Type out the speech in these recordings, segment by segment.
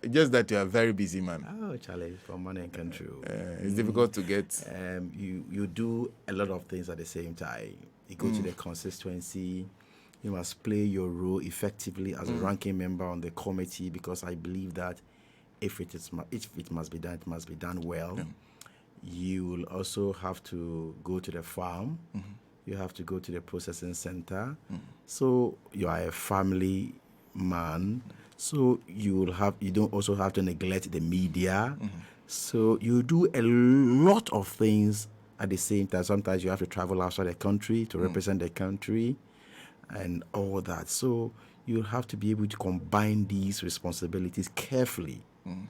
Just that you're a very busy man. Oh, Charlie, from money and country. It's difficult to get. You do a lot of things at the same time. You go to the constituency. You must play your role effectively as a ranking member on the committee, because I believe that if it must be done, it must be done well. Yeah. You will also have to go to the farm. You have to go to the processing center. So you are a family man. So you don't also have to neglect the media. So you do a lot of things at the same time. Sometimes you have to travel outside the country to represent the country and all that. So you have to be able to combine these responsibilities carefully.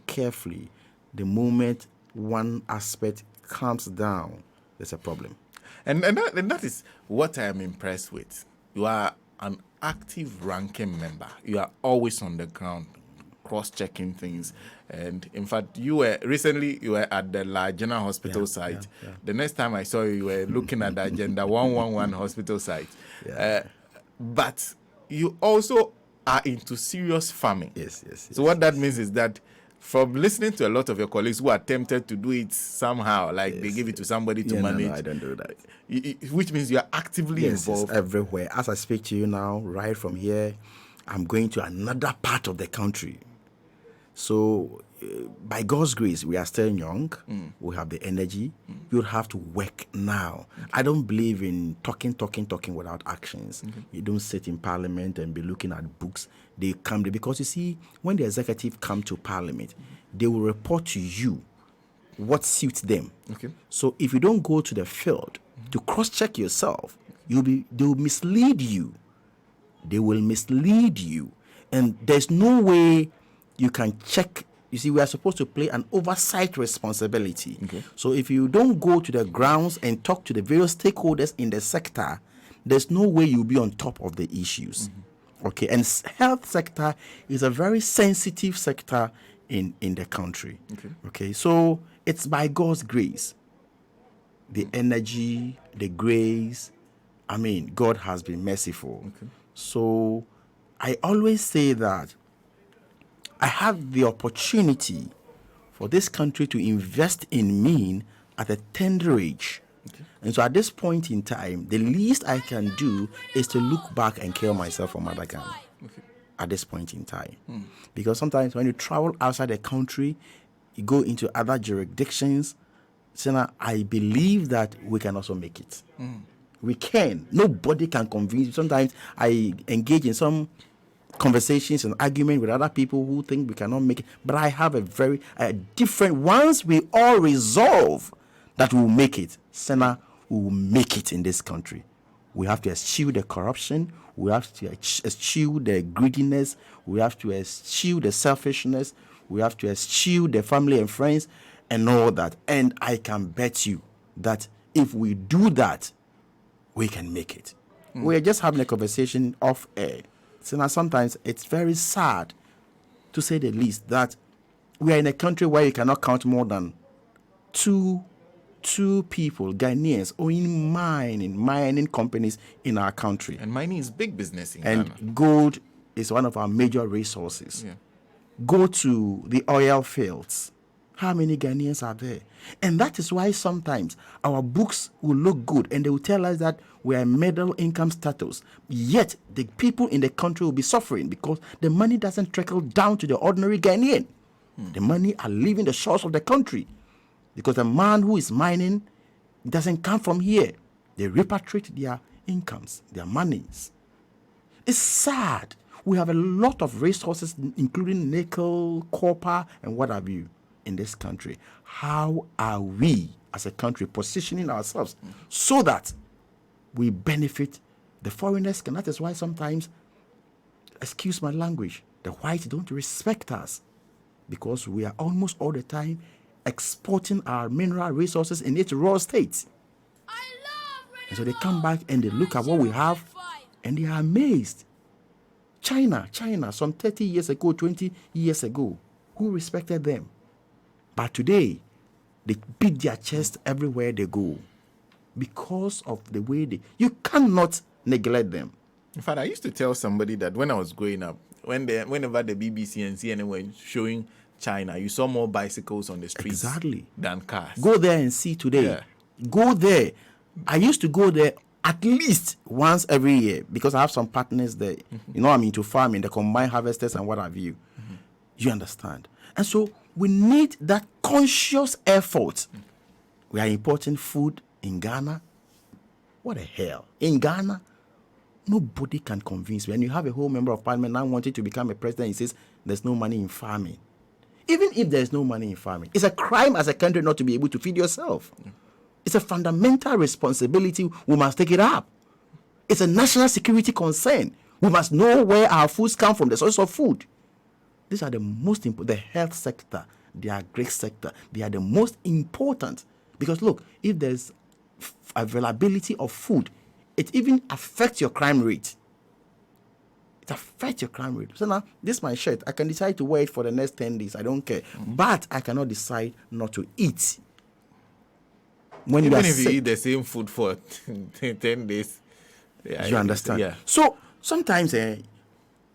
Carefully. The moment one aspect comes down, there's a problem. And that is what I am impressed with. You are an active ranking member. You are always on the ground, cross-checking things. And in fact, you were at the La General Hospital site. Yeah. The next time I saw you, you were looking at the Agenda 111 hospital site. But you also are into serious farming. Yes. So what that means is that from listening to a lot of your colleagues who are tempted to do it somehow, like they give it to somebody to manage. No, I don't do that. Which means you are actively involved. Yes, everywhere. As I speak to you now, right from here, I'm going to another part of the country. So, by God's grace, we are still young. We have the energy. You'll have to work now. I don't believe in talking without actions. You don't sit in parliament and be looking at books. They come there because you see, when the executive come to parliament, they will report to you what suits them. Okay. So if you don't go to the field to cross-check yourself, they will mislead you. They will mislead you. And there's no way you can check. You see, we are supposed to play an oversight responsibility. Okay. So if you don't go to the grounds and talk to the various stakeholders in the sector, there's no way you'll be on top of the issues. Okay, and health sector is a very sensitive sector in the country. Okay, so it's by God's grace, the energy, the grace. I mean, God has been merciful. So I always say that I have the opportunity for this country to invest in me at a tender age. And so at this point in time, the least I can do is to look back and kill myself for Mother Ghana. At this point in time. Because sometimes when you travel outside the country, you go into other jurisdictions, Senna, I believe that we can also make it. We can. Nobody can convince you. Sometimes I engage in some conversations and argument with other people who think we cannot make it. But I have a very different. Once we all resolve that we will make it, Senna, we will make it in this country. We have to eschew the corruption. We have to eschew the greediness. We have to eschew the selfishness. We have to eschew the family and friends and all that. And I can bet you that if we do that, we can make it. We're just having a conversation off air. So now sometimes it's very sad, to say the least, that we are in a country where you cannot count more than two people, Ghanaians, owning mining companies in our country. And mining is big business in And Ghana. gold is one of our major resources. Go to the oil fields. How many Ghanaians are there? And that is why sometimes our books will look good and they will tell us that we are middle income status. Yet the people in the country will be suffering because the money doesn't trickle down to the ordinary Ghanaian. The money are leaving the shores of the country because the man who is mining doesn't come from here. They repatriate their incomes, their monies. It's sad. We have a lot of resources, including nickel, copper, and what have you, in this country. How are we, as a country, positioning ourselves so that we benefit the foreigners? And that is why sometimes, excuse my language, the whites don't respect us because we are almost all the time exporting our mineral resources in its raw state. And so they come back and they look at what we have and they are amazed. China, some 30 years ago, 20 years ago, who respected them? But today, they beat their chest everywhere they go because of the way you cannot neglect them. In fact, I used to tell somebody that when I was growing up, whenever the BBC and CNN were showing China, you saw more bicycles on the streets than cars. Go there and see today. Yeah. Go there. I used to go there at least once every year because I have some partners there. You know, I'm into farming, the combined harvesters and what have you. You understand? And so we need that conscious effort. We are importing food in Ghana. What the hell? In Ghana, nobody can convince me. And you have a whole member of parliament now wanting to become a president. He says there's no money in farming. Even if there's no money in farming, it's a crime as a country not to be able to feed yourself. It's a fundamental responsibility. We must take it up. It's a national security concern. We must know where our foods come from, the source of food. These are the most important. The health sector, the agri sector, they are the most important. Because look, if there's availability of food, it even affects your crime rate. It affects your crime rate. So now, this is my shirt. I can decide to wear it for the next 10 days. I don't care. But I cannot decide not to eat. When Even you are if sick, you eat the same food for 10 days. you understand? Yeah. So sometimes,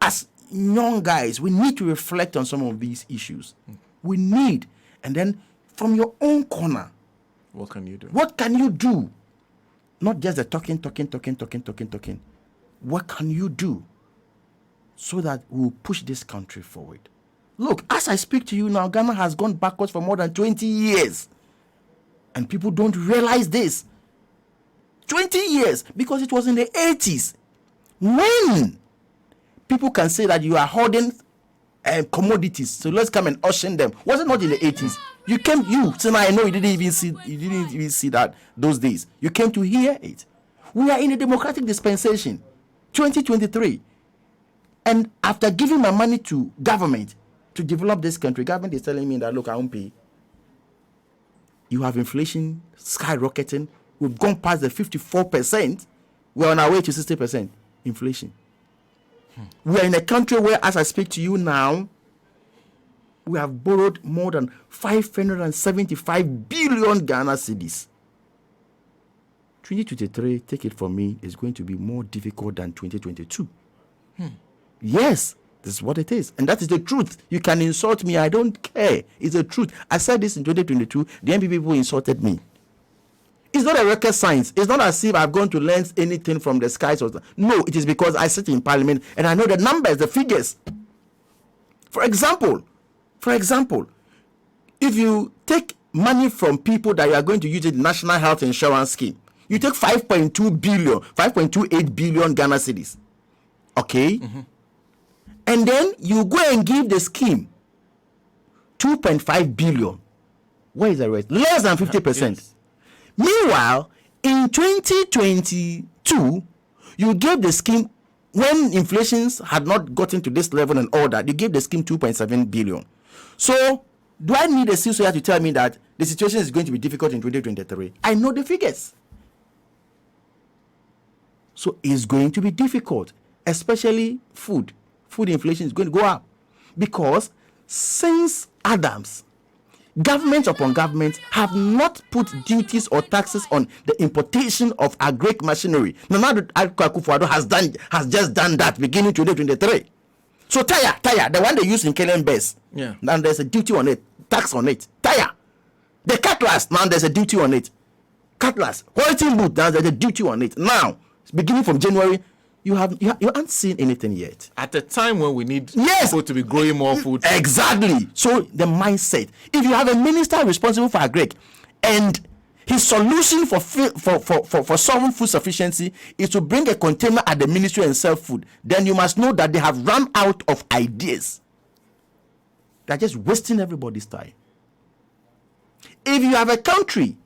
as young guys, we need to reflect on some of these issues. We need. And then from your own corner, What can you do? what can you do? Not just the talking. What can you do so that we'll push this country forward? Look, as I speak to you now, Ghana has gone backwards for more than 20 years. And people don't realize this. 20 years, because it was in the 80s. When people can say that you are hoarding commodities, so let's come and auction them. Was it not in the 80s? So now I know you didn't even see that those days. You came to hear it. We are in a democratic dispensation, 2023. And after giving my money to government to develop this country, government is telling me that, look, I won't pay. You have inflation skyrocketing. We've gone past the 54%. We're on our way to 60% inflation. We are in a country where, as I speak to you now, we have borrowed more than 575 billion Ghana cedis. 2023, take it from me, is going to be more difficult than 2022. Yes, this is what it is. And that is the truth. You can insult me. I don't care. It's the truth. I said this in 2022. The NP people insulted me. It's not a rocket science. It's not as if I've gone to learn anything from the skies. No, it is because I sit in parliament and I know the numbers, the figures. For example, if you take money from people that you are going to use in the National Health Insurance Scheme, you take 5.28 billion Ghana cedis. Okay? And then you go and give the scheme 2.5 billion. Where is the rest? Less than 50%. Yes. Meanwhile, in 2022, you gave the scheme, when inflation had not gotten to this level and all that, you gave the scheme 2.7 billion. So, do I need a CISO to tell me that the situation is going to be difficult in 2023? I know the figures. So, it's going to be difficult, especially food. Food inflation is going to go up because since Adams, government upon government have not put duties or taxes on the importation of agric machinery. Now Akufo-Addo has just done that beginning 2023. So tire, the one they use in killing bears. Yeah. Now there's a duty on it, tax on it. Tire, the cutlass, now there's a duty on it. Cutlass, quality boot, now there's a duty on it. Now, beginning from January, you haven't seen anything yet. At a time when we need people to be growing more food. Exactly. So the mindset. If you have a minister responsible for agric, and his solution for solving food sufficiency is to bring a container at the ministry and sell food, then you must know that they have run out of ideas. They're just wasting everybody's time. If you have a country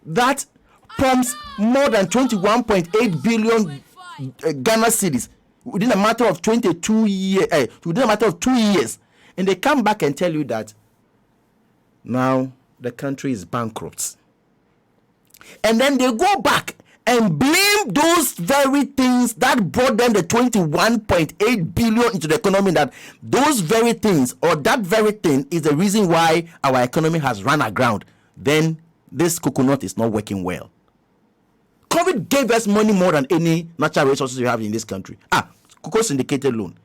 that pumps more than 21.8 billion Ghana cedis within a matter of 2 years, and they come back and tell you that now the country is bankrupt, and then they go back and blame those very things that brought them the 21.8 billion into the economy, that those very things or that very thing is the reason why our economy has run aground, then this coconut is not working well. COVID gave us money more than any natural resources we have in this country. Cocoa syndicated loan.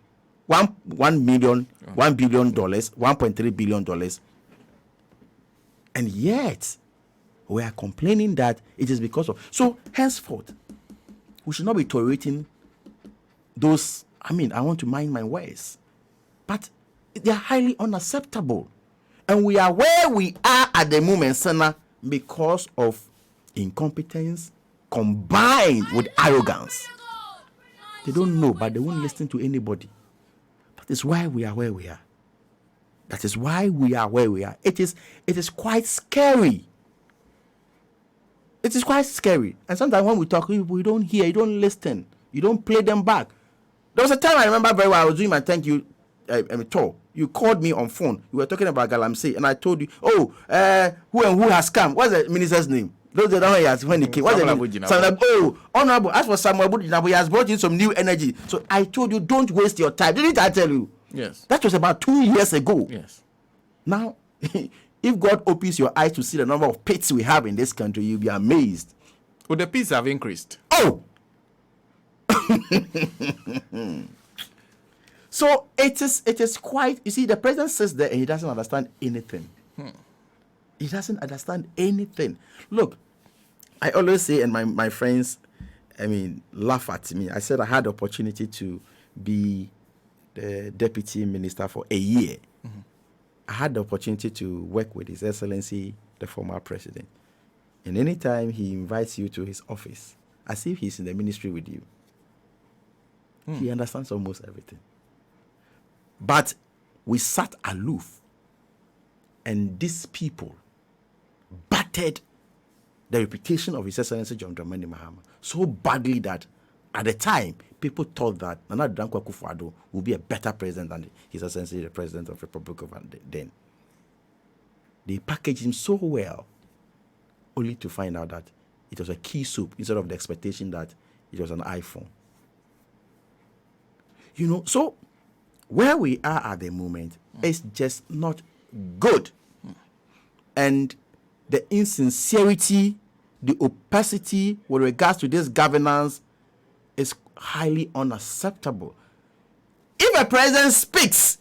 $1 billion, $1.3 billion, and yet we are complaining that it is because of. So henceforth, we should not be tolerating those. I mean, I want to mind my words, but they are highly unacceptable, and we are where we are at the moment, Senna, because of incompetence combined with arrogance. They don't know, but they won't listen to anybody. That is why we are where we are. That is why we are where we are. It is quite scary. It is quite scary. And sometimes when we talk, we don't hear, you don't listen, you don't play them back. There was a time I remember very well, I was doing my thank you tour. You called me on phone. You were talking about Galamsey, and I told you, who and who has come? What's the minister's name? Those that don't know when he came. What's the name? Honorable. As for Samuel Budinabu, he has brought in some new energy. So I told you, don't waste your time. Didn't I tell you? Yes. That was about 2 years ago. Yes. Now, if God opens your eyes to see the number of pits we have in this country, you'll be amazed. Well, the pits have increased. Oh! So it is quite, you see, the president sits there and he doesn't understand anything. He doesn't understand anything. Look, I always say, and my friends, I mean, laugh at me. I said I had the opportunity to be the deputy minister for a year. Mm-hmm. I had the opportunity to work with His Excellency, the former president. And anytime he invites you to his office, as if he's in the ministry with you, he understands almost everything. But we sat aloof, and these people battered the reputation of His Excellency John Dramani Mahama so badly that at the time, people thought that Nana Dankwa Akufo-Addo would be a better president than His Excellency the President of the Republic of then. They packaged him so well, only to find out that it was a key soup instead of the expectation that it was an iPhone. You know, so where we are at the moment is just not good. And the insincerity, the opacity with regards to this governance is highly unacceptable. If a president speaks,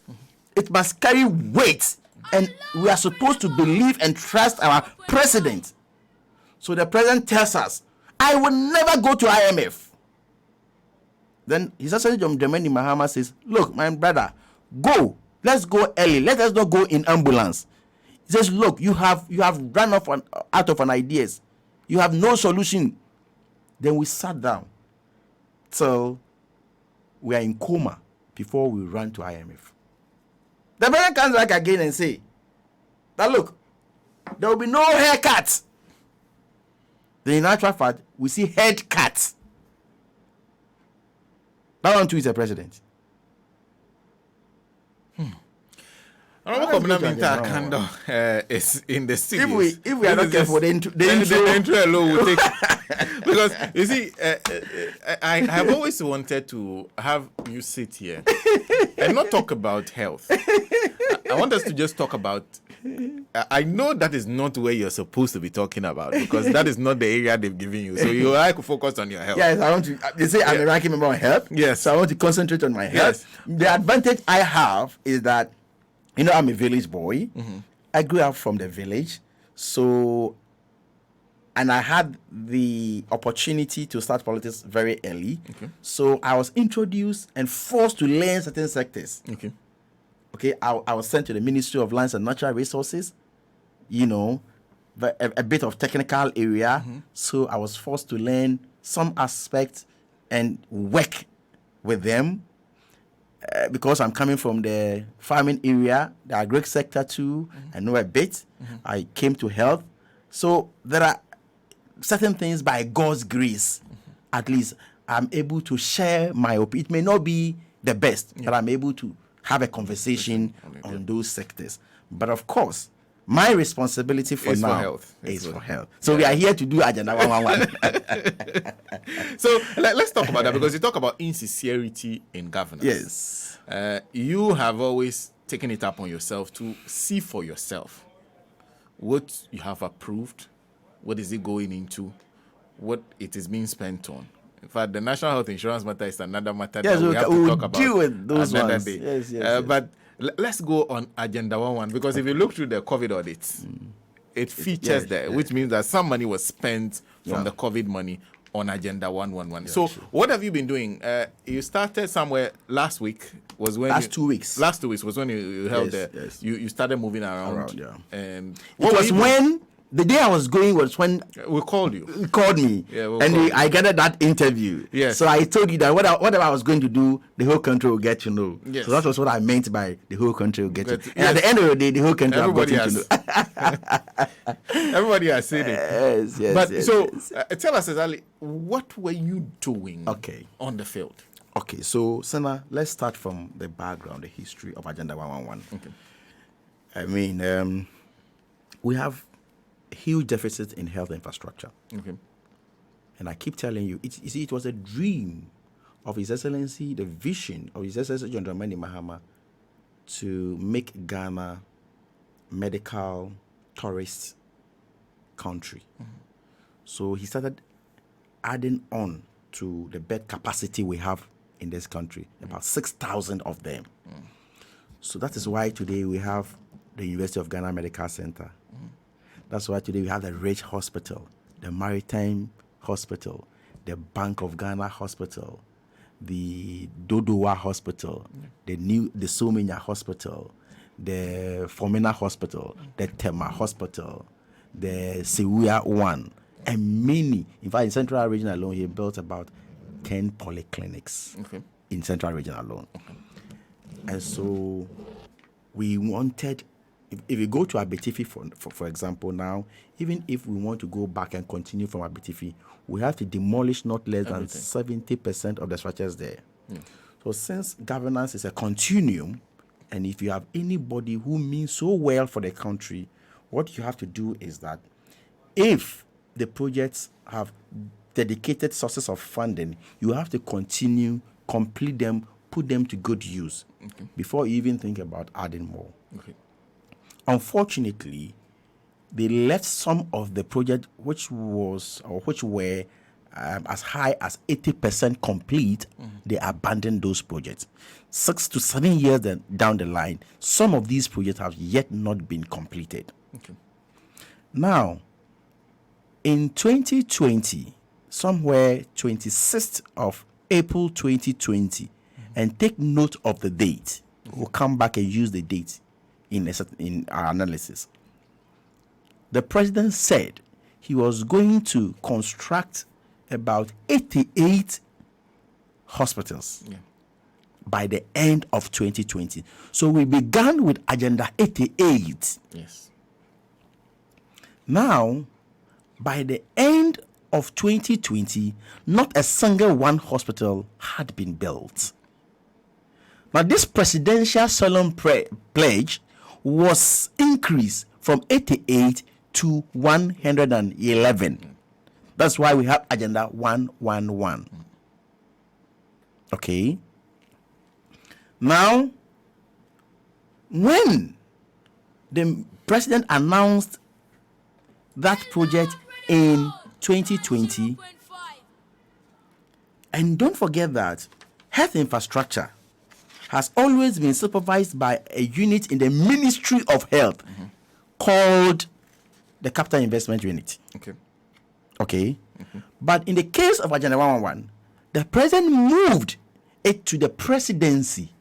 it must carry weight, and we are supposed to believe and trust our president. So the president tells us, I will never go to IMF. Then His Excellency John Dramani Mahama says, look, my brother, go. Let's go early. Let us not go in ambulance. He says, look, you have run out of ideas. You have no solution. Then we sat down till we are in coma before we ran to IMF. The president comes back again and say that, look, there will be no haircuts. Then in actual fact, we see head cuts. That one too is a president. Kwabena Mintah Akandor is in the studios. If we are not careful, the intro alone will take. Because you see, I have always wanted to have you sit here and not talk about health. I want us to just talk about. I know that is not where you're supposed to be talking about, because that is not the area they've given you. So you like to focus on your health. Yes, I want to. They say I'm a ranking member on health. Yes, so I want to concentrate on my health. Yes. The advantage I have is that, you know, I'm a village boy. Mm-hmm. I grew up from the village, and I had the opportunity to start politics very early. Okay. So I was introduced and forced to learn certain sectors. Okay, I was sent to the Ministry of Lands and Natural Resources, you know, a bit of technical area. Mm-hmm. So I was forced to learn some aspects and work with them. Because I'm coming from the farming area, the agri sector too, I know a bit. I came to health. So there are certain things by God's grace, at least I'm able to share my opinion. It may not be the best, but I'm able to have a conversation on those sectors. But of course, my responsibility for is now for health. Is for health. So we are here to do Agenda 111. So let's talk about that, because you talk about insincerity in governance. Yes. You have always taken it up on yourself to see for yourself what you have approved, what is it going into, what it is being spent on, In fact, the national health insurance matter is another matter Yes, that we have to we'll talk about deal with those another ones. day. Yes, yes. But let's go on Agenda 11, because if you look through the COVID audits, it features there, which means that some money was spent from the COVID money on Agenda 111. So what have you been doing? You started somewhere last week. Was when Last 2 weeks. Last 2 weeks was when you held Yes. you started moving around. Yeah. And It was when the day I was going was when we called you. he called me, I gathered that interview. Yes. So I told you that whatever I was going to do, the whole country will get to know. Yes. So that was what I meant by the whole country will get to know. And at the end of the day, the whole country have gotten to know. Everybody has seen it. Yes. But yes, so yes. tell us exactly, what were you doing on the field? Okay, so Sana, let's start from the background, the history of Agenda 111. Okay. I mean, we have huge deficits in health infrastructure. Okay. And I keep telling you, it was a dream of His Excellency, the vision of His Excellency John Dramani Mahama to make Ghana medical tourist country. So he started adding on to the bed capacity we have in this country, about 6,000 of them. So that is why today we have the University of Ghana Medical Center. That's why today we have the Rich Hospital, the Maritime Hospital, the Bank of Ghana Hospital, the Dodowa Hospital, the Somenya Hospital, the Fomena Hospital, the Tema Hospital, the Sewuya One, and many. In fact, in Central Region alone, he built about 10 polyclinics in Central Region alone. And so we wanted, if you go to Abetifi, for example, now, even if we want to go back and continue from Abetifi, we have to demolish not less than 70% of the structures there. So since governance is a continuum, and if you have anybody who means so well for the country, what you have to do is that if the projects have dedicated sources of funding, you have to continue, complete them, put them to good use before you even think about adding more. Unfortunately, they left some of the project which were as high as 80% complete. They abandoned those projects. 6 to 7 years down the line, some of these projects have yet not been completed. Now, in 2020, somewhere 26th of April 2020, and take note of the date. We'll come back and use the date in our analysis. The president said he was going to construct about 88 hospitals by the end of 2020. So we began with Agenda 88. Yes. Now, by the end of 2020, not a single one hospital had been built. Now, this presidential solemn pledge was increased from 88 to 111. That's why we have Agenda 111. Okay. Now, when the president announced that project in 2020, and don't forget that health infrastructure has always been supervised by a unit in the Ministry of Health called the Capital Investment Unit. Okay. But in the case of Agenda 111, the president moved it to the presidency.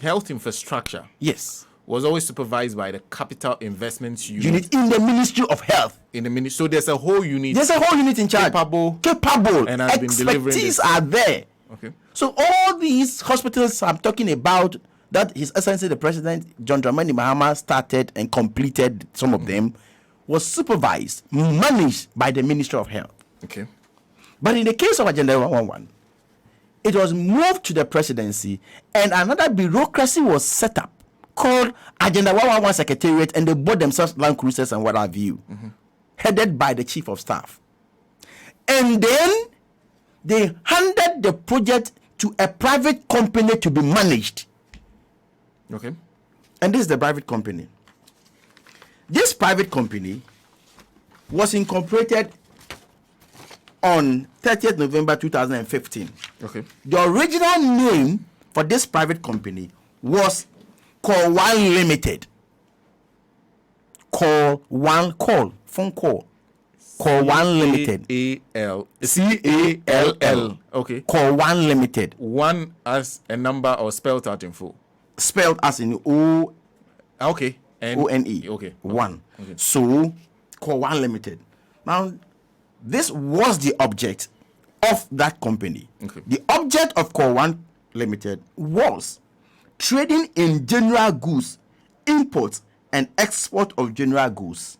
Health infrastructure. Yes. Was always supervised by the Capital Investments Unit in the Ministry of Health. In the ministry, so there's a whole unit. There's a whole unit in charge. Capable. And has been delivering expertise are there. Okay. So all these hospitals I'm talking about, that His Excellency the President John Dramani Mahama started and completed some of them, was supervised, managed by the Ministry of Health. Okay. But in the case of Agenda 111, it was moved to the presidency, and another bureaucracy was set up called Agenda 111 Secretariat, and they bought themselves land cruisers and what have you, headed by the Chief of Staff. And then they handed the project to a private company to be managed. Okay. And this is the private company. This private company was incorporated on 30th November 2015. Okay. The original name for this private company was Call One Limited. Call One Call. Phone call. Call One Limited. CALL. Okay. Call One Limited. One as a number or spelled out in full. Spelled as in O. Okay. O-N-E. Okay. One. Okay. So, Call One Limited. Now, this was the object of that company. Okay. The object of Call One Limited was trading in general goods, import and export of general goods.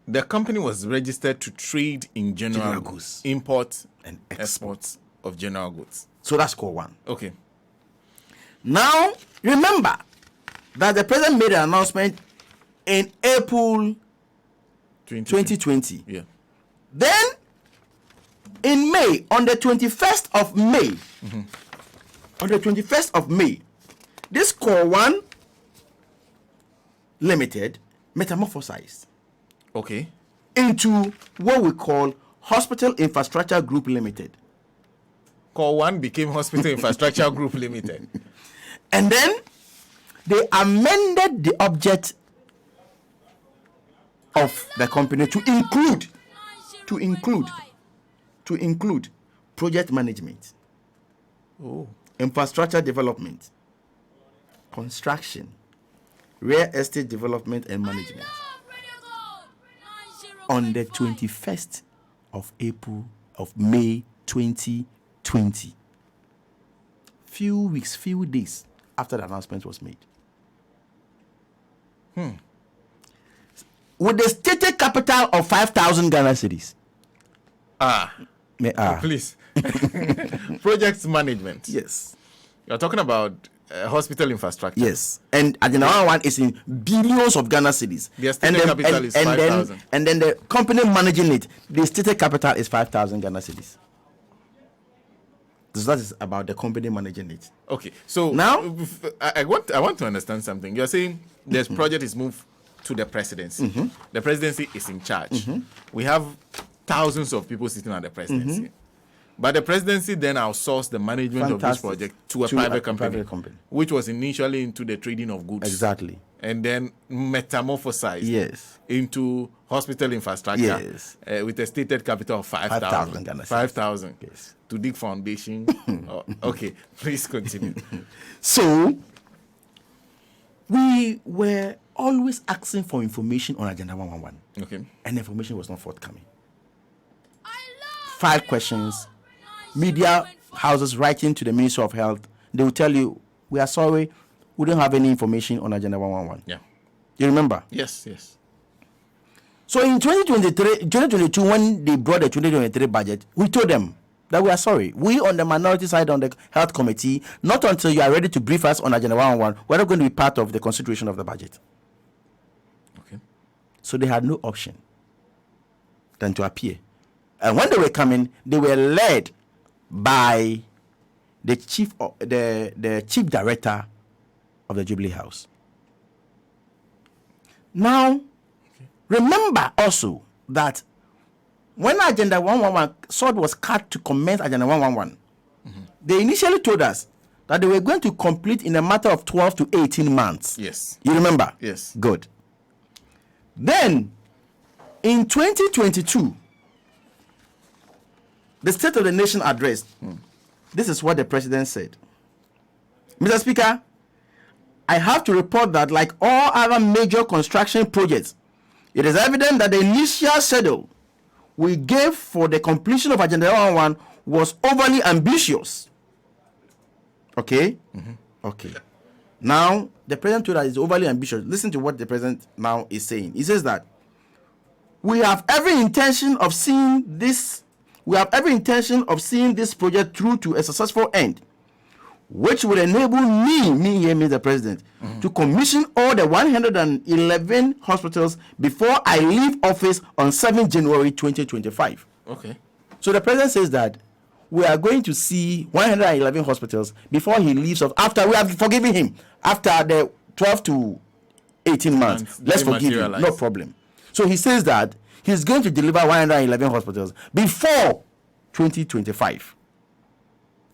The company was registered to trade in general goods, import and exports of general goods. So that's Call One. Okay. Now, remember that the president made an announcement in April 2020. Yeah. Then, in May, on the 21st of May, this Call One Limited metamorphosized Okay. into what we call Hospital Infrastructure Group Limited. Call One became Hospital Infrastructure Group Limited. And then they amended the object of the company to include project management, infrastructure development, construction, real estate development and management. On the 21st of May 2020, few days after the announcement was made. With the stated capital of 5,000 Ghana cedis. Please. Project management. Yes. You're talking about hospital infrastructure. Yes. And Agenda 111 is in billions of Ghana cedis. The stated capital is 5,000. And then the company managing it, the stated capital is 5,000 Ghana cedis. So that is about the company managing it. Okay. So now I want to understand something. You're saying this project is moved to the presidency. The presidency is in charge. We have thousands of people sitting at the presidency. But the presidency then outsourced the management of this project to a private company, which was initially into the trading of goods. Exactly. And then metamorphosized into hospital infrastructure with a stated capital of 5,000. 5,000. Yes. To dig foundation. Okay, please continue. So, we were always asking for information on Agenda 111. Okay. And information was not forthcoming. 5 questions. Media houses writing to the Ministry of Health, they will tell you, we are sorry, we don't have any information on Agenda 111. Yeah. You remember? Yes. So in 2022, when they brought the 2023 budget, we told them that we are sorry. We on the minority side on the health committee, not until you are ready to brief us on Agenda 111, we're not going to be part of the consideration of the budget. Okay. So they had no option than to appear. And when they were coming, they were led by the chief director of the Jubilee House. Now, remember also that when Agenda 111 sword was cut to commence Agenda 111, they initially told us that they were going to complete in a matter of 12 to 18 months. Yes. You remember? Yes. Good. Then, in 2022, the State of the Nation address, this is what the president said. Mr. Speaker, I have to report that like all other major construction projects, it is evident that the initial schedule we gave for the completion of Agenda 111 was overly ambitious. Okay? Okay. Now, the president told us it's overly ambitious. Listen to what the president now is saying. He says that we have every intention of seeing this project through to a successful end, which will enable me here means the president, to commission all the 111 hospitals before I leave office on 7 January 2025. Okay. So the president says that we are going to see 111 hospitals before he leaves off, after we have forgiven him, after the 12 to 18 months. Let's forgive him, no problem. So he says that He's going to deliver 111 hospitals before 2025.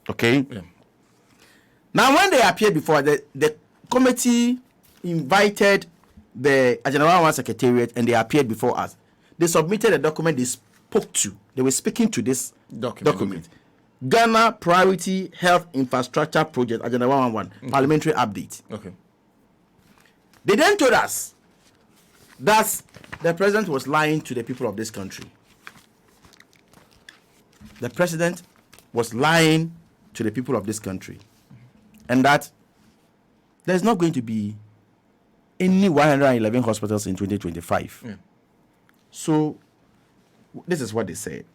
Okay? Yeah. Now, when they appeared before, the committee invited the General One Secretariat and they appeared before us. They submitted a document they spoke to. They were speaking to this document. Ghana Priority Health Infrastructure Project, Agenda 111, Parliamentary Update. Okay. They then told us that the president was lying to the people of this country. The president was lying to the people of this country. And that there's not going to be any 111 hospitals in 2025. Yeah. So, this is what they said.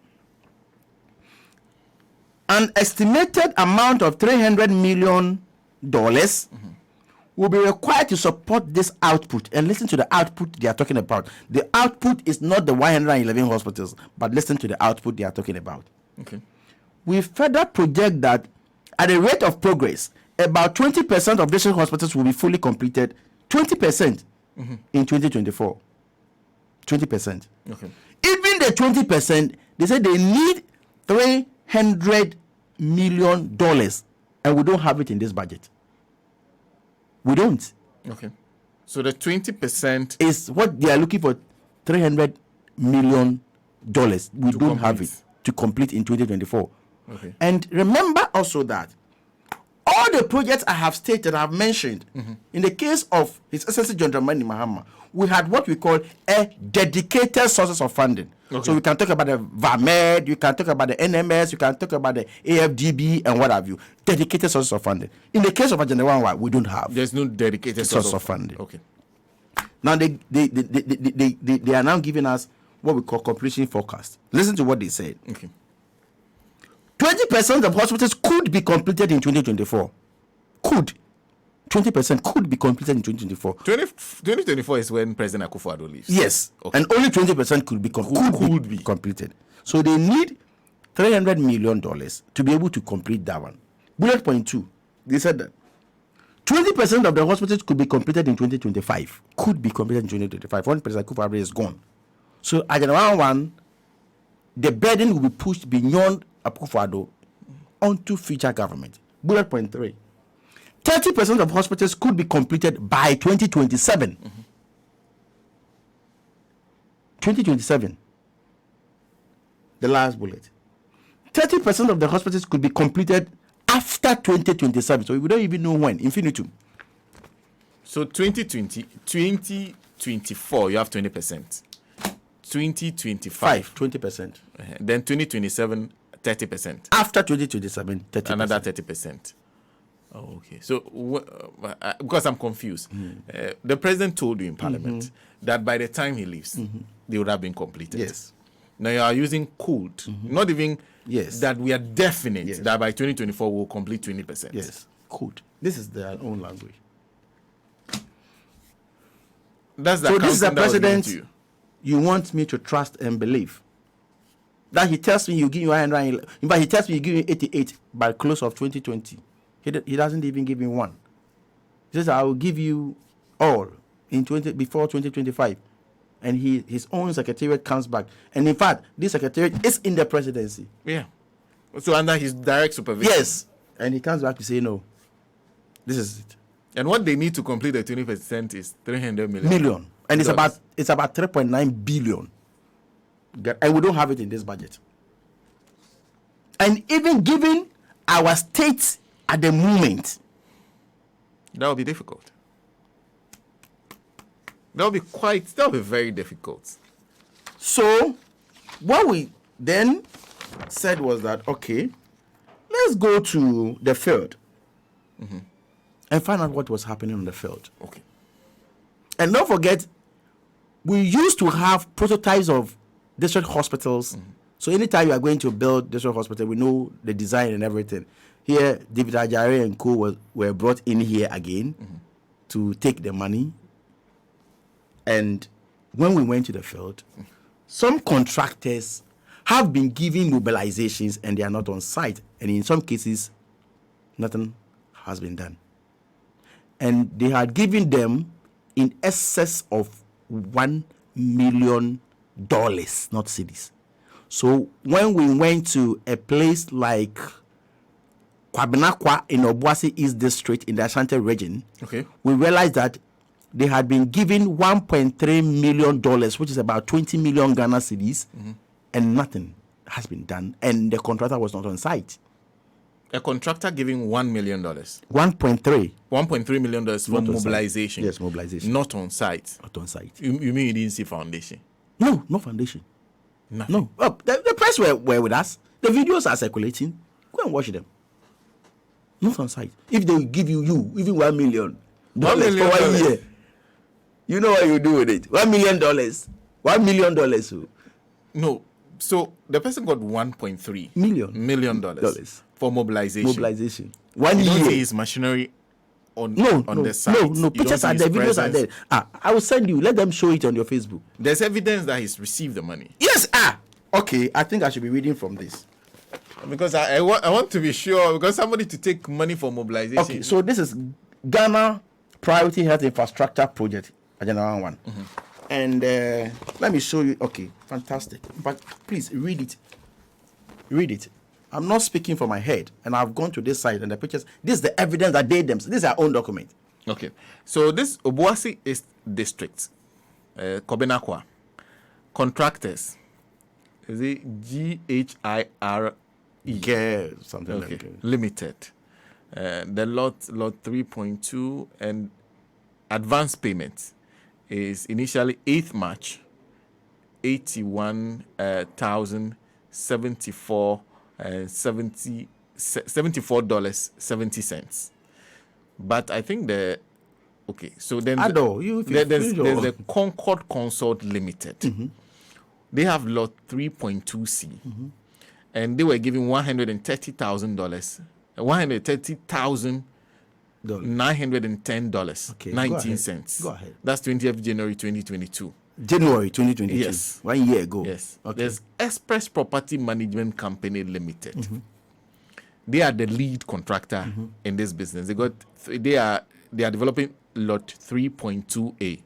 An estimated amount of $300 million will be required to support this output. And listen to the output they are talking about. The output is not the 111 hospitals, but listen to the output they are talking about. Okay. We further project that at a rate of progress, about 20% of district hospitals will be fully completed. 20% in 2024. 20%. Okay. Even the 20%, they said they need $300 million, and we don't have it in this budget. We don't. Okay. So the 20% Is what they are looking for, $300 million. We don't have it to complete in 2024. Okay. And remember also that all the projects I have stated, I have mentioned, in the case of His Excellency John Dramani Mahama, we had what we call a dedicated sources of funding. Okay. So we can talk about the VAMED, you can talk about the NMS, you can talk about the AFDB and what have you. Dedicated sources of funding. In the case of Agenda 1, we don't have. There's no dedicated source of funding. Okay. Now they are now giving us what we call completion forecast. Listen to what they said. Okay. 20% of hospitals could be completed in 2024. Could. 20% could be completed in 2024. 2024 is when President Akufo-Addo leaves. Yes. Okay. And only 20% could be completed. So they need $300 million to be able to complete that one. Bullet point 2. They said that 20% of the hospitals could be completed in 2025. Could be completed in 2025. When President Akufo-Addo is gone. So Agenda 111, the burden will be pushed beyond Akufo-Addo onto future government. Bullet point 3. 30% of hospitals could be completed by 2027. 2027. The last bullet. 30% of the hospitals could be completed after 2027. So we don't even know when. Infinitum. So 2024, you have 20%. 2025, 20%. Then 2027, 30%. After 2027, 30%. Another 30%. Oh, okay. So, because I'm confused, the president told you in Parliament that by the time he leaves, they would have been completed. Yes. Now you are using could, not even that we are definite that by 2024 we'll complete 20%. Yes, could. This is their own language. That's the so this is the accounting that was given president to you. You want me to trust and believe. That he tells me you give me 111. In fact, he tells me you give me 88 by close of 2020. He doesn't even give me one. He says I will give you all in before 2025. And his own secretariat comes back. And in fact, this secretariat is in the presidency. Yeah. So under his direct supervision. Yes. And he comes back to say no. This is it. And what they need to complete the 20% is $300 million. And it's about 3.9 billion. And we don't have it in this budget. And even given our states at the moment, that will be difficult. That will be very difficult. So what we then said was that, okay, let's go to the field and find out what was happening on the field. Okay. And don't forget, we used to have prototypes of district hospitals. So anytime you are going to build district hospital, we know the design and everything. Here, David Ajare and co were brought in here again to take the money. And when we went to the field, some contractors have been giving mobilizations and they are not on site. And in some cases, nothing has been done. And they had given them in excess of $1 million dollars, not cedis. So when we went to a place like Kwabena in Obuasi East District in the Ashanti region, we realized that they had been given $1.3 million, which is about 20 million Ghana cedis, and nothing has been done, and the contractor was not on site. A contractor giving $1 million. 1.3 million for mobilization. Yes, mobilization. Not on site. Not on site. You mean you didn't see foundation? No, no foundation. Nothing. No. Oh, the press were with us. The videos are circulating. Go and watch them. Not on site. If they give you even $1 million $1 million for 1 year, you know what you do with it. $1 million. $1 million. So. No. So the person got $1.3 million for mobilization. 1 year. Don't say his machinery on the site. No. Pictures are there, videos are there. I will send you. Let them show it on your Facebook. There's evidence that he's received the money. Yes. Okay. I think I should be reading from this. Because I want to be sure, because somebody to take money for mobilization. Okay, so this is Ghana Priority Health Infrastructure Project, Agenda 1. And let me show you. Okay, fantastic. But please read it. Read it. I'm not speaking from my head, and I've gone to this site and the pictures. This is the evidence that they themselves. This is our own document. Okay, so this Obuasi East District, Kwabena contractors. Is it GHIRE? Something okay. like that. Limited. The lot 3.2 and advance payment is initially 8th March, $74.70. But I think so then there's the Concord Consult Limited. They have lot 3.2C, and they were giving $130,000, $130,910, 19 cents. Go ahead. That's 20th January 2022. January 2022. Yes. 1 year ago. Yes. Okay. There's Express Property Management Company Limited. They are the lead contractor in this business. They are developing lot 3.2A.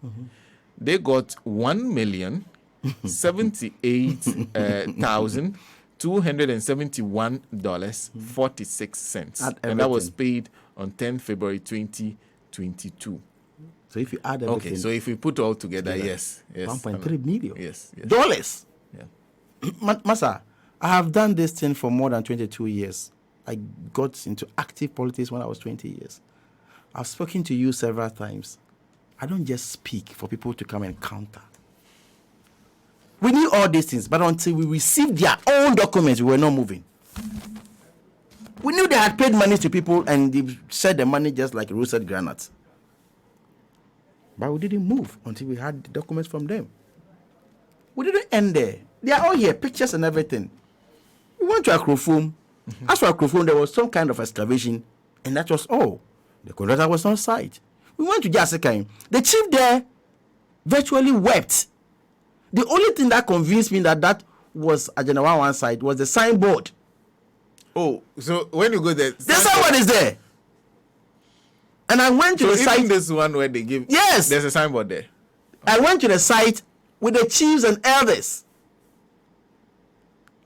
They got $1,078,271.46, and that was paid on 10 February 2022. So if you add everything, so if we put all together, yes, 1.3 million. Yes. Dollars. Yeah. Masa, I have done this thing for more than 22 years. I got into active politics when I was 20 years. I've spoken to you several times. I don't just speak for people to come and counter. We knew all these things, but until we received their own documents, we were not moving. We knew they had paid money to people and they said the money just like roasted granules. But we didn't move until we had the documents from them. We didn't end there. They are all here, pictures and everything. We went to Akrofom. As for Akrofom, there was some kind of excavation, and that was all. The contractor was on site. We went to Jasika. The chief there virtually wept. The only thing that convinced me that was Agenda 1 side was the signboard. Oh, so when you go there, the signboard is there. And I went to the site. This one where they give. Yes. There's a signboard there. I went to the site with the chiefs and elders.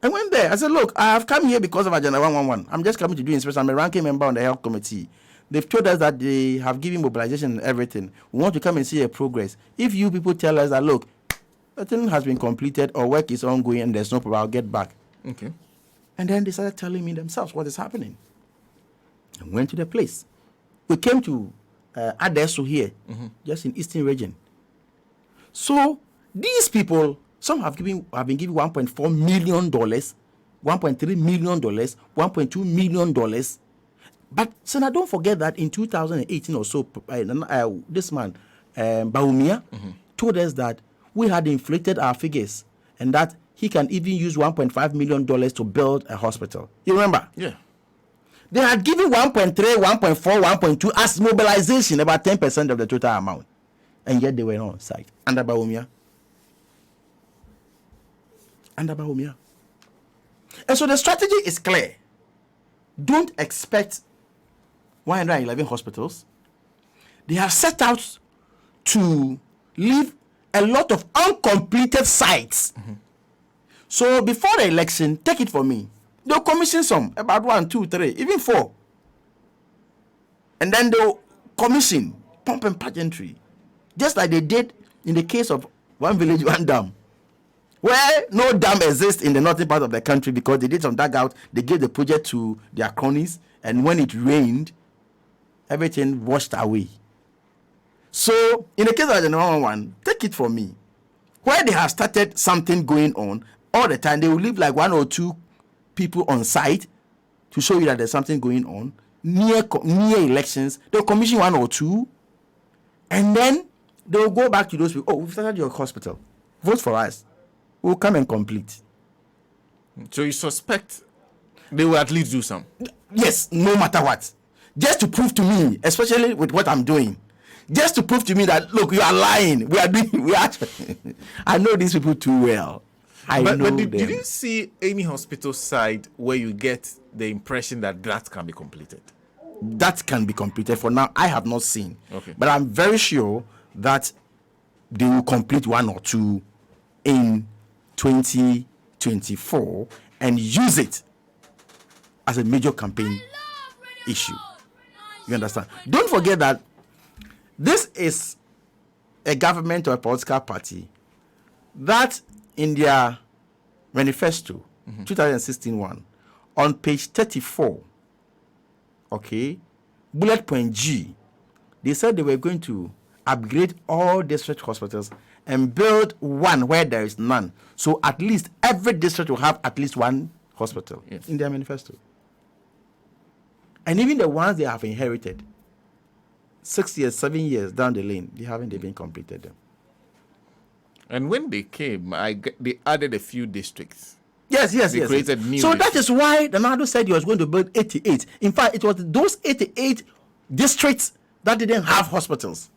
I went there. I said, look, I have come here because of Agenda 111. I'm just coming to do inspection. I'm a ranking member on the health committee. They've told us that they have given mobilization and everything. We want to come and see a progress. If you people tell us that, look, nothing has been completed or work is ongoing and there's no problem, I'll get back. Okay. And then they started telling me themselves what is happening. I went to the place. We came to Adesso here, just in Eastern region. So these people, some have been given $1.4 million, $1.3 million, $1.2 million. But so now don't forget that in 2018 or so, this man, Baumia, told us that we had inflated our figures and that he can even use $1.5 million to build a hospital. You remember? Yeah. They had given 1.3, 1.4, 1.2 as mobilization, about 10% of the total amount. And yet they were not on site. Under Baumia. And so the strategy is clear. Don't expect 111 hospitals. They have set out to leave a lot of uncompleted sites. So before the election, take it from me, they'll commission some, about 1, 2, 3, even 4. And then they'll commission pump and pageantry, just like they did in the case of One Village, One Dam, where no dam exists in the northern part of the country because they did some dugout, they gave the project to their cronies, and when it rained, everything washed away. So, in the case of the 911, take it from me, where they have started something going on, all the time, they will leave like 1 or 2 people on site to show you that there's something going on. Near elections, they'll commission 1 or 2, and then they'll go back to those people. Oh, we've started your hospital. Vote for us. We'll come and complete. So you suspect they will at least do some? Yes, no matter what. Just to prove to me, especially with what I'm doing, just to prove to me that, look, you are lying. I know these people too well. But did you see any hospital side where you get the impression that can be completed? That can be completed. For now, I have not seen. Okay. But I'm very sure that they will complete 1 or 2 in 2024 and use it as a major campaign issue. You understand? Don't forget that this is a government or a political party that in their manifesto, 2016 one, on page 34, okay, bullet point G, they said they were going to upgrade all district hospitals and build one where there is none. So at least every district will have at least 1 hospital in their manifesto. And even the ones they have inherited, 6 years, 7 years down the lane, they haven't even completed them. And when they came, they added a few districts. Yes. They created new So districts. that is why the Nado said he was going to build 88. In fact, it was those 88 districts that didn't have hospitals.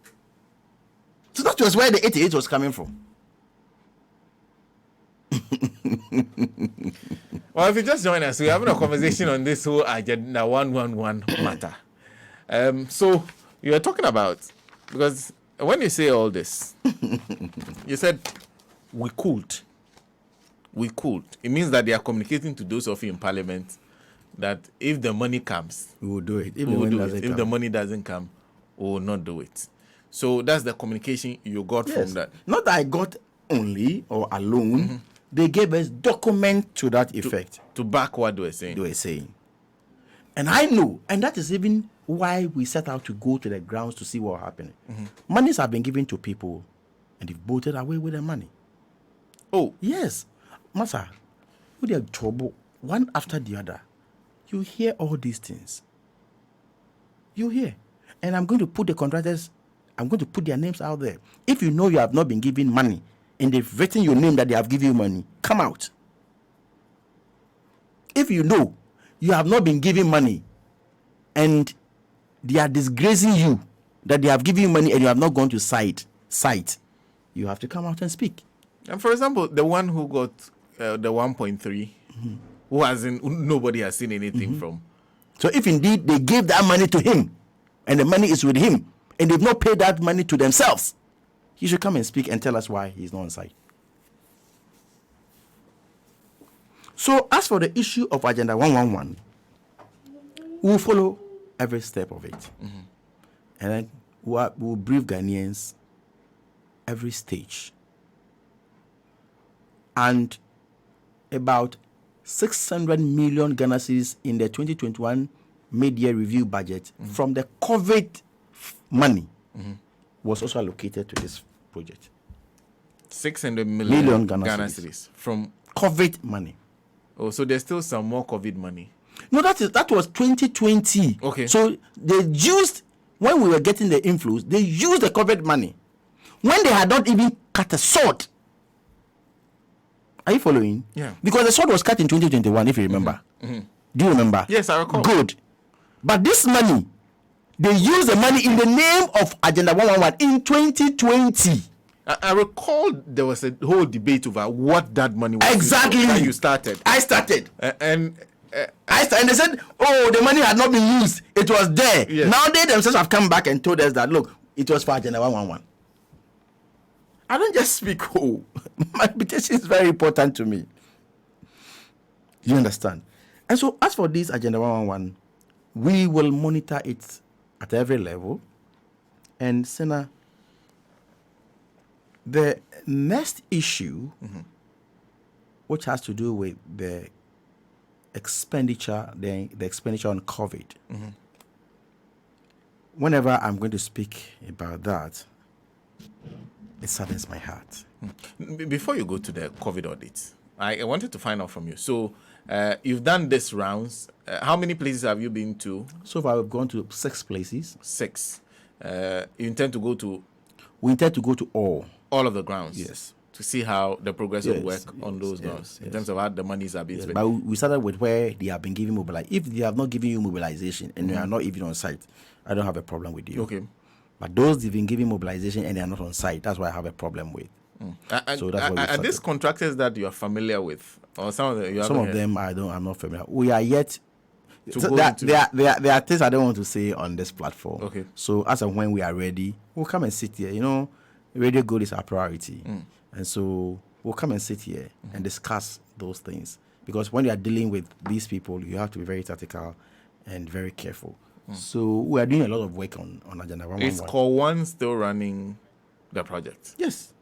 So that was where the 88 was coming from. Well, if you just join us, we're having a conversation on this whole agenda 111 matter. So you are talking about, because when you say all this, you said we could. It means that they are communicating to those of you in Parliament that if the money comes, We will do it. we will do it. If the money doesn't come, we will not do it. So that's the communication you got from that. Not that I got only or alone. They gave us document to that effect. To back what they were saying. They were saying. And I know, and that is even why we set out to go to the grounds to see what happened. Monies have been given to people and they've voted away with the money. Oh, Yes. Masa, with their trouble, one after the other, you hear all these things. You hear. And I'm going to put the contractors, I'm going to put their names out there. If you know you have not been given money and they've written your name that they have given you money, come out. If you know you have not been given money and they are disgracing you that they have given you money and you have not gone to site, you have to come out and speak. and for example, the one who got the 1.3, nobody has seen anything from. So if indeed they gave that money to him and the money is with him and they've not paid that money to themselves, he should come and speak and tell us why he's not on site. So as for the issue of Agenda 111, we'll follow every step of it. And then we'll brief Ghanaians every stage. And about 600 million Ghana cedis in the 2021 mid-year review budget from the COVID money was also allocated to this project. 600 million Ghana Ghana cedis. cedis from. COVID money. Oh, so there's still some more COVID money. No, that was 2020. Okay. So they used, when we were getting the inflows, they used the COVID money when they had not even cut a sword. Are you following? Yeah. Because the sword was cut in 2021, if you remember. Do you remember? Yes, I recall. Good. But this money, they used the money in the name of Agenda 111 in 2020. I recall there was a whole debate over what that money was. Exactly. How you started. I started. And And they said, oh, the money had not been used. It was there. Yes. Now they themselves have come back and told us that, look, it was for Agenda 111. I don't just speak. Oh, my reputation is very important to me. You understand? And so, as for this Agenda 111, we will monitor it at every level. And, Senna, the next issue, which has to do with the expenditure, the expenditure on COVID. Whenever I'm going to speak about that, it saddens my heart. Before you go to the COVID audit, I wanted to find out from you. So, you've done this rounds. How many places have you been to? So far, we've gone to 6 places. 6. You intend to go to? We intend to go to all of the grounds. Yes. To see how the progress will work on yes, those grounds in terms of how the monies are being spent. But we started with where they have been giving mobilization. If they have not given you mobilization and you are not even on site, I don't have a problem with you. Okay. But those they've been giving mobilization and they are not on site, that's why I have a problem with. So that's what are these contractors that you are familiar with, or some of them I'm not familiar. We are yet. To So go there are things I don't want to say on this platform. Okay. So as and when we are ready, we'll come and sit here. You know, Radio Gold is our priority, and so we'll come and sit here and discuss those things. Because when you are dealing with these people, you have to be very tactical and very careful. So we are doing a lot of work on Agenda 111. Is Core One still running the project? Yes.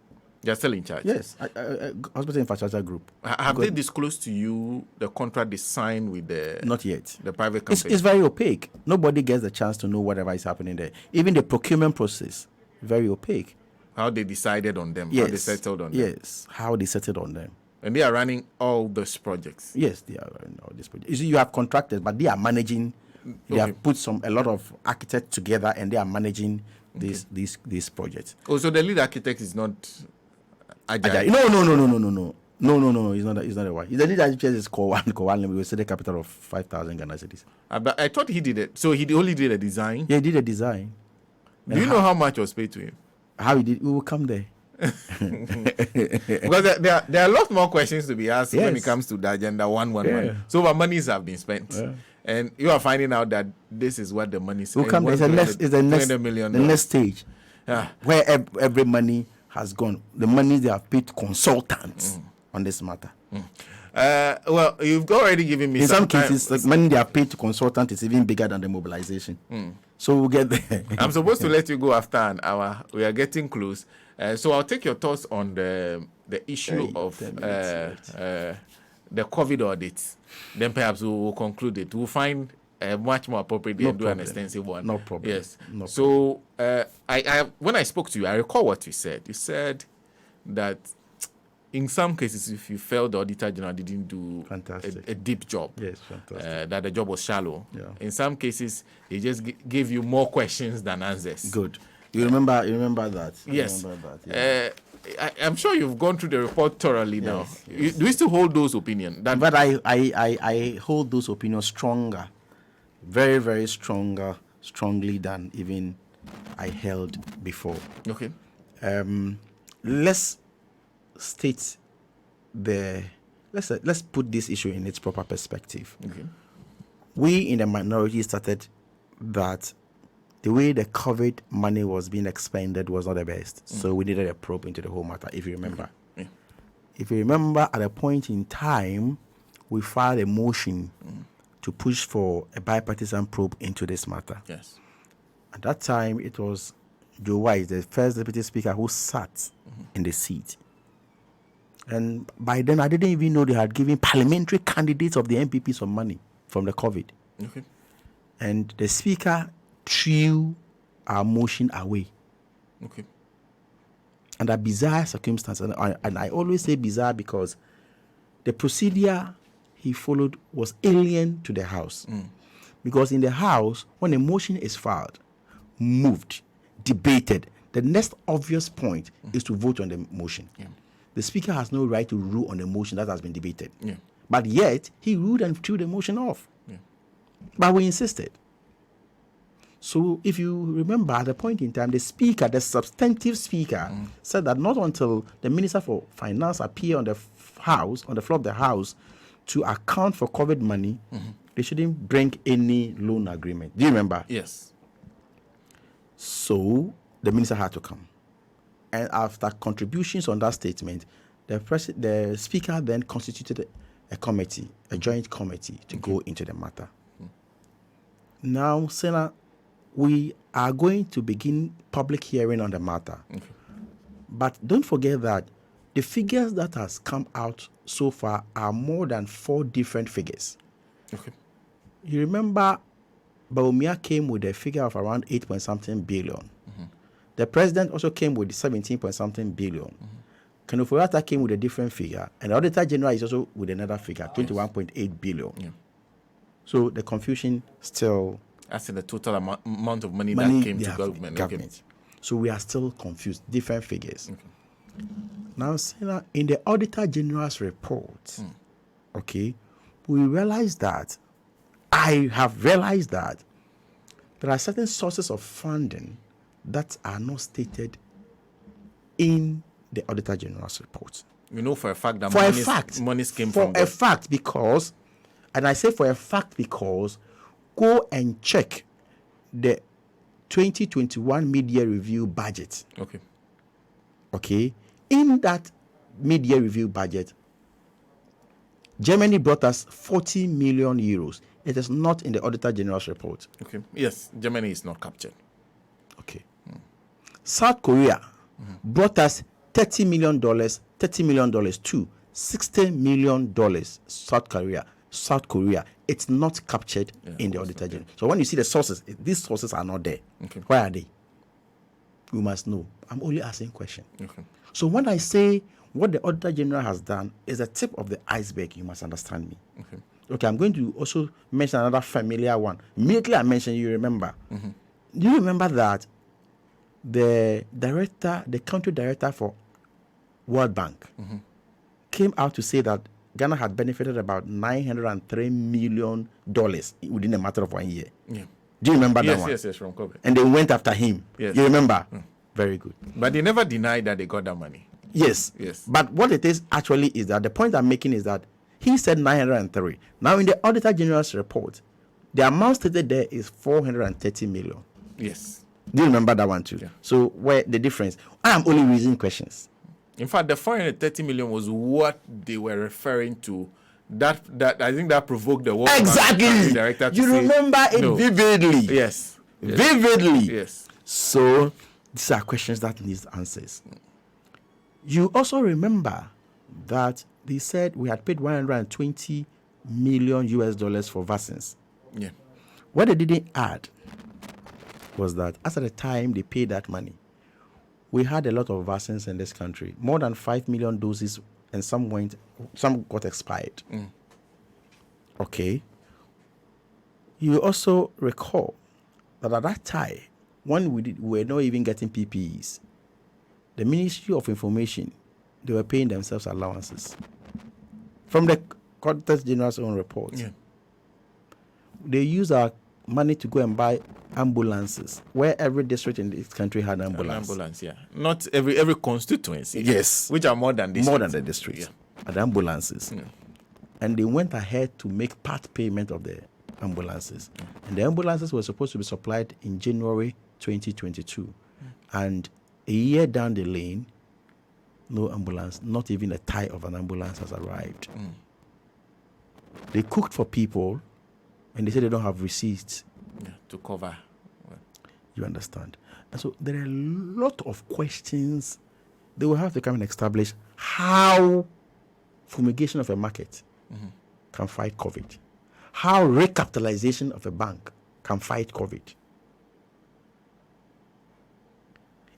They're still in charge. Yes. Hospital Infrastructure Group. Have they disclosed to you the contract they signed with the? Not yet. The private company. It's very opaque. Nobody gets the chance to know whatever is happening there. Even the procurement process, very opaque. How they decided on them. Yes. How they settled on them. Yes. How they settled on them. And they are running all those projects. Yes, they are running all these projects. You see, you have contractors, but they are managing. They have put a lot of architects together, and they are managing these projects. Oh, so the lead architect is not Agile. No. It's not a one. The lead architect is Kwabena. We will say the capital of 5,000 Ghana cedis. But I thought he did it. So he only did a design. Yeah, he did a design. Do you know how much was paid to him? How he did? We will come there. Because there are a lot more questions to be asked when it comes to the Agenda 111. Yeah. So our monies have been spent, and you are finding out that this is what the money is. We'll come. It's the next stage, where every money has gone. The money they have paid to consultants on this matter. Well, you've already given me. In some cases, the money they have paid to consultants is even bigger than the mobilization. So we'll get there. I'm supposed to let you go after an hour. We are getting close. So I'll take your thoughts on the issue of the COVID audit. Then perhaps we'll conclude it. We'll find a much more appropriate and do an extensive one. No problem. Yes. So I when I spoke to you, I recall what you said. You said that in some cases, if you felt the Auditor General didn't do a deep job, yes, fantastic. That the job was shallow. Yeah. In some cases, he just gave you more questions than answers. Good. You remember that? Yes. Remember that, yeah. I'm sure you've gone through the report thoroughly now. Yes. Do you still hold those opinions? But I hold those opinions stronger, very, very strongly than even I held before. Okay. Let's state let's put this issue in its proper perspective. Okay. We in the minority started that the way the COVID money was being expended was not the best. So we needed a probe into the whole matter, if you remember. Okay. If you remember, at a point in time, we filed a motion to push for a bipartisan probe into this matter. Yes. At that time, it was Joe Wise, the first deputy speaker, who sat in the seat. And by then, I didn't even know they had given parliamentary candidates of the MPP some money from the COVID. Okay. And the speaker threw our motion away. Okay. Under bizarre circumstances. And I always say bizarre because the procedure he followed was alien to the House. Because in the House, when a motion is filed, moved, debated, the next obvious point is to vote on the motion. Yeah. The Speaker has no right to rule on a motion that has been debated. Yeah. But yet, he ruled and threw the motion off. Yeah. But we insisted. So if you remember, at the point in time, the speaker, the substantive speaker, said that not until the Minister for Finance appear on the House, on the floor of the House, to account for COVID money, they shouldn't bring any loan agreement. Do you remember? Yes. So the minister had to come. And after contributions on that statement, the speaker then constituted a committee, a joint committee, to go into the matter. Now, Senator, we are going to begin public hearing on the matter. But don't forget that the figures that has come out so far are more than 4 different figures. You remember Bawumia came with a figure of around 8 point something billion. The president also came with 17 point something billion. Kenufurata came with a different figure, and the Auditor General is also with another figure, 21.8 billion. So the confusion still... As in the total amount of money that came to government. So we are still confused, different figures. Now, Senator, in the Auditor General's report, we realize that, I have realized that there are certain sources of funding that are not stated in the Auditor General's report. You know for a fact that monies came for from a fact, because, and I say for a fact because, go and check the 2021 media review budget. Okay. In that media review budget, Germany brought us 40 million euros. It is not in the Auditor General's report. Yes, Germany is not captured. South Korea brought us $30 million to $60 million. South Korea, it's not captured in the Auditor General. So when you see the sources, these sources are not there. Why are they? You must know. I'm only asking questions. So when I say what the Auditor General has done is the tip of the iceberg, you must understand me. I'm going to also mention another familiar one. Immediately I mentioned, you remember. Do you remember that the country director for World Bank came out to say that Ghana had benefited about $903 million within a matter of 1 year? Do you remember that one? Yes, from COVID. And they went after him. You remember? Very good. But they never denied that they got that money. Yes. But what it is actually is that the point I'm making is that he said 903. Now in the Auditor General's report, the amount stated there is 430 million. Yes. Do you remember that one too? So where the difference? I am only raising questions. In fact, the 430 million was what they were referring to. That I think that provoked the World Bank director to say, remember it vividly. Yes. Vividly. Yes. So these are questions that need answers. You also remember that they said we had paid $120 million for vaccines. What they didn't add was that as at the time they paid that money, we had a lot of vaccines in this country, more than 5 million doses, and some got expired. You also recall that at that time, when we were not even getting PPEs, the Ministry of Information, they were paying themselves allowances from the Auditor General's own report. They used our money to go and buy ambulances, where every district in this country had an ambulance. Not every constituency. Yes. Which are more than districts. More than the districts. Had ambulances. And they went ahead to make part payment of the ambulances. And the ambulances were supposed to be supplied in January 2022. And a year down the lane, no ambulance, not even a tie of an ambulance has arrived. They cooked for people, and they said they don't have receipts to cover. You understand? And so there are a lot of questions. They will have to come and establish how fumigation of a market can fight COVID. How recapitalization of a bank can fight COVID.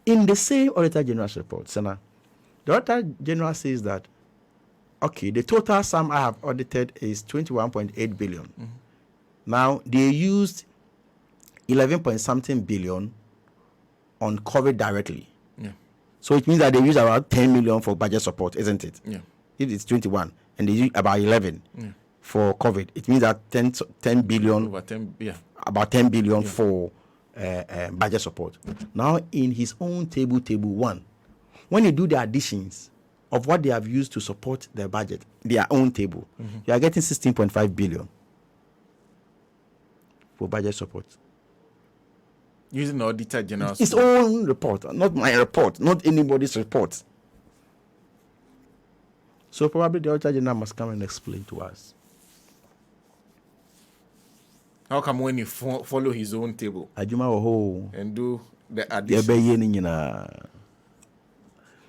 In the same Auditor General's report, Senator, the Auditor General says that, the total sum I have audited is 21.8 billion. Now, they used 11 point something billion on COVID directly. So it means that they use about 10 million for budget support, isn't it? If it's 21 and they use about 11 for COVID, it means that 10 billion, about 10 billion for budget support. Now, in his own table 1, when you do the additions of what they have used to support their budget, their own table, you are getting 16.5 billion for budget support. Using the Auditor General's Its own report, not my report, not anybody's report. So probably the Auditor General must come and explain to us. How come when you follow his own table Ajuma oho. and do the addition?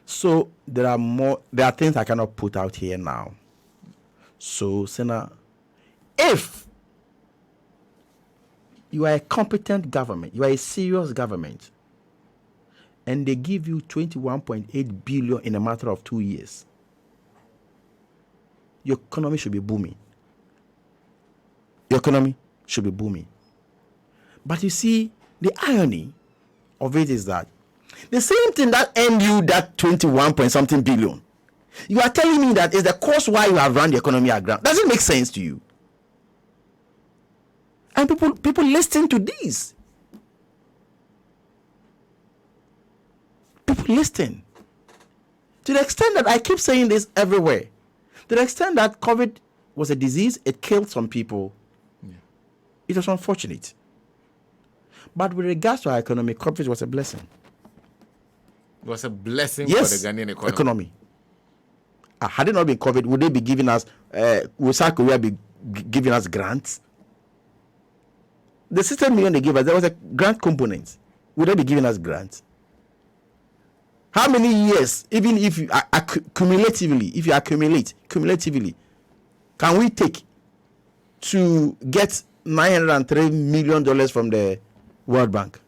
So there are things I cannot put out here now. So, Senator, if you are a competent government, you are a serious government, and they give you 21.8 billion in a matter of 2 years, your economy should be booming. Your economy should be booming. But you see, the irony of it is that the same thing that earned you that 21 point something billion, you are telling me that is the cost why you have run the economy aground. Does it make sense to you? And people listen to this. People listen. To the extent that I keep saying this everywhere. To the extent that COVID was a disease, it killed some people. Yeah. It was unfortunate. But with regards to our economy, COVID was a blessing. It was a blessing for the Ghanaian economy. Had it not been COVID, would they be giving us, would South Korea be giving us grants? The 60 million they gave us, there was a grant component. Would they be giving us grants? How many years, even if you cumulatively, cumulatively, can we take to get $903 million from the World Bank?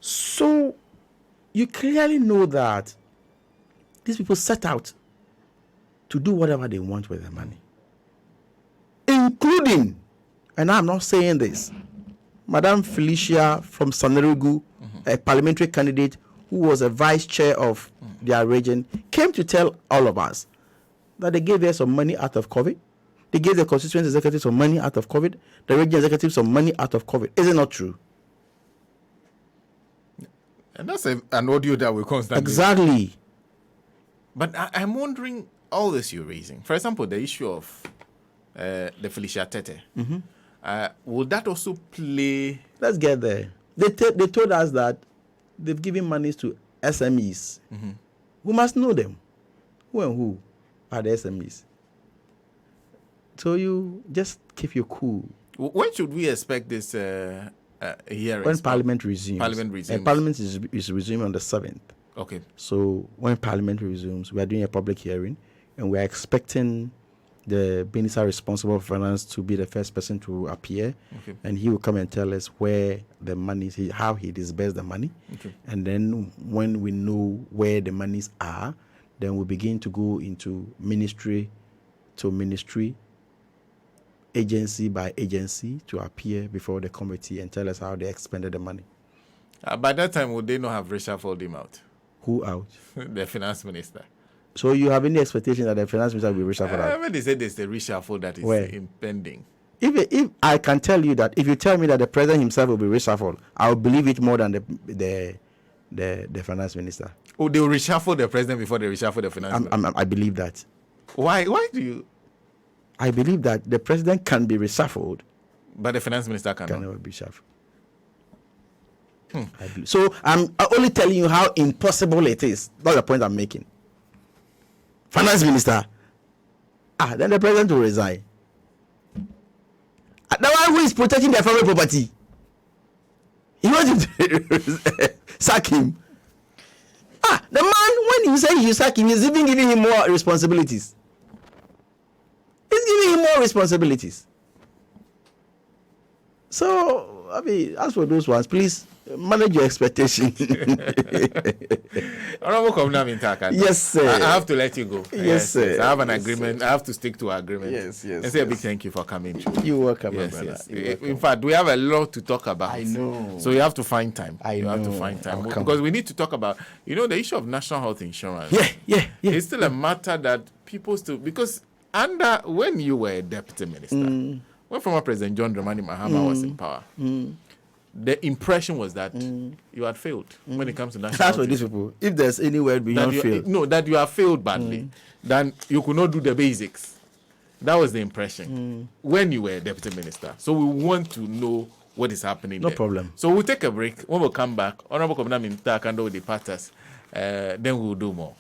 So you clearly know that these people set out to do whatever they want with their money, including, and I'm not saying this, Madam Felicia from Sanerigu, a parliamentary candidate who was a vice chair of their region, came to tell all of us that they gave her some money out of COVID. They gave the constituent executives some money out of COVID. The region executives some money out of COVID. Is it not true? And that's an audio that we constantly... Exactly. But I'm wondering, all this you're raising, for example, the issue of the Felicia Tete, will that also play... Let's get there. They told us that they've given monies to SMEs. We must know them. Who and who are the SMEs? So you just keep your cool. When should we expect this hearing? When Parliament resumes. Parliament is resuming on the 7th. Okay. So when Parliament resumes, we are doing a public hearing, and we are expecting the minister responsible for finance to be the first person to appear, and he will come and tell us where the money is, how he disbursed the money, and then when we know where the monies are, then we begin to go into ministry to ministry, agency by agency, to appear before the committee and tell us how they expended the money. By that time, would they not have reshuffled him out? Who out? The finance minister. So you have any expectation that the finance minister will reshuffle out? When they said there's a reshuffle that is impending. If I can tell you that, if you tell me that the president himself will be reshuffled, I'll believe it more than the finance minister. Oh, they will reshuffle the president before they reshuffle the finance minister? I believe that. Why do you? I believe that the president can be reshuffled, but the finance minister cannot be reshuffled. So I'm only telling you how impossible it is. That's the point I'm making. Finance minister, then the president will resign. The one who is protecting their family property, he wants to sack him. The man, when you say you sack him, he's even giving him more responsibilities. He's giving him more responsibilities. So, I mean, as for those ones, please manage your expectation. Honorable Kwabena Mintah Akandor. Yes, sir. I have to let you go. Yes, sir. I have an agreement. Sir. I have to stick to our agreement. Yes. And say a big thank you for coming. You're welcome, yes, brother. Yes. You're welcome. In fact, we have a lot to talk about. I know. So you have to find time. Have to find time. Because we need to talk about, the issue of national health insurance. Yeah. It's still a matter that people still, because when you were a deputy minister, when former President John Dramani Mahama was in power, the impression was that you had failed when it comes to national health. That's for these people. If there's any word beyond failed. No, that you have failed badly. Then you could not do the basics. That was the impression when you were a deputy minister. So we want to know what is happening No there. problem. So we'll take a break. When we come back, Honorable Kwabena Mintah Akandor will depart us. Then we'll do more.